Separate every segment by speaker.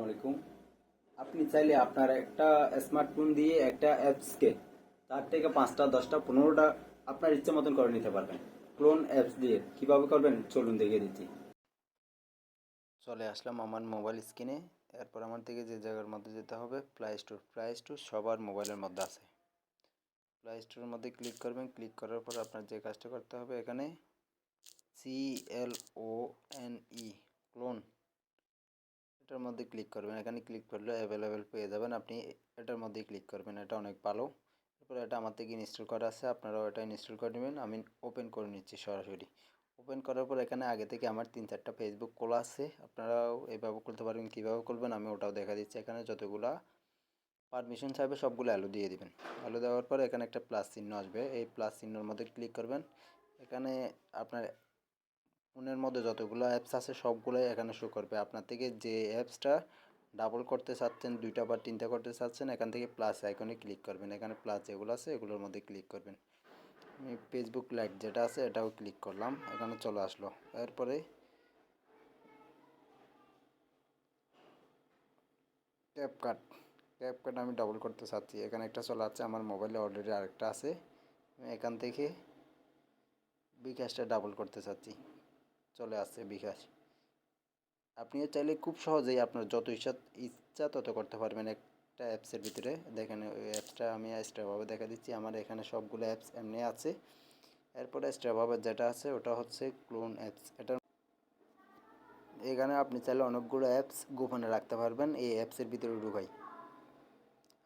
Speaker 1: আলাইকুম। আপনি চাইলে আপনার একটা স্মার্টফোন দিয়ে একটা অ্যাপসকে 4 থেকে 5টা 10টা 15টা আপনার ইচ্ছে মতন করে নিতে পারবেন। ক্লোন অ্যাপস দিয়ে কিভাবে করবেন চলুন দেখিয়ে দিচ্ছি। চলে আসলাম আমার মোবাইল স্ক্রিনে। এরপর আমার থেকে যে জায়গার মধ্যে যেতে হবে প্লে স্টোর সবার মোবাইলের মধ্যে আছে। প্লে স্টোরের মধ্যে ক্লিক করবেন। ক্লিক করার পর আপনার যে কাজটা করতে হবে এখানে CLONE ক্লোন এটার মধ্যে ক্লিক করবেন। এখানে ক্লিক করলে অ্যাভেলেবেল পেয়ে যাবেন। আপনি এটার মধ্যেই ক্লিক করবেন, এটা অনেক ভালো। এরপরে এটা আমার থেকে ইনস্টল করা আছে, আপনারাও এটা ইনস্টল করে নেবেন। আমি ওপেন করে নিচ্ছি সরাসরি। ওপেন করার পর এখানে আগে থেকে আমার 3-4টা ফেসবুক খোলা আছে, আপনারাও এইভাবে খুলতে পারবেন। কীভাবে খুলবেন আমি ওটাও দেখা দিচ্ছি। এখানে যতগুলা পারমিশন চাইবে সবগুলো অ্যালো দিয়ে দিবেন। অ্যালো দেওয়ার পর এখানে একটা প্লাস চিহ্ন আসবে, এই প্লাস চিহ্নের মধ্যে ক্লিক করবেন। এখানে আপনার ফোনের মধ্যে যতগুলো অ্যাপস আছে সবগুলোই এখানে শো করবে। আপনার থেকে যে অ্যাপসটা ডাবল করতে চাচ্ছেন, 2টা বা 3টা করতে চাচ্ছেন, এখান থেকে প্লাস আইকনে ক্লিক করবেন। এখানে প্লাস যেগুলো আছে এগুলোর মধ্যে ক্লিক করবেন। আমি ফেসবুক লাইট যেটা আছে এটাও ক্লিক করলাম, এখানে চলে আসলো। এরপরে ক্যাপকাট আমি ডাবল করতে চাচ্ছি, এখানে একটা চলে আসছে। আমার মোবাইলে অলরেডি আরেকটা আছে। আমি এখান থেকে বিকাশটা ডাবল করতে চাচ্ছি, চলে আসছে বিকাশ। আপনিও চাইলে খুব সহজেই আপনার যত ইচ্ছা তত করতে পারবেন একটা অ্যাপসের ভিতরে। দেখেন ওই অ্যাপসটা আমি এক্সট্রাভাবে দেখা দিচ্ছি। আমার এখানে সবগুলো অ্যাপস এমনি আছে। এরপরে এক্সট্রাভাবে যেটা আছে ওটা হচ্ছে ক্লোন অ্যাপস। এখানে আপনি চাইলে অনেকগুলো অ্যাপস গোপনে রাখতে পারবেন এই অ্যাপসের ভিতরে ঢুকাই।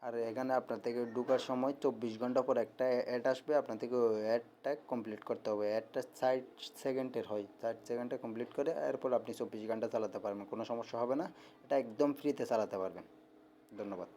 Speaker 1: আর এখানে আপনার থেকে ঢোকার সময় 24 ঘন্টা পর একটা অ্যাড আসবে, আপনার থেকে ওই অ্যাডটা কমপ্লিট করতে হবে। অ্যাডটা 60 সেকেন্ডের হয়, 60 সেকেন্ডে কমপ্লিট করে এরপর আপনি 24 ঘন্টা চালাতে পারবেন, কোনো সমস্যা হবে না। এটা একদম ফ্রিতে চালাতে পারবেন। ধন্যবাদ।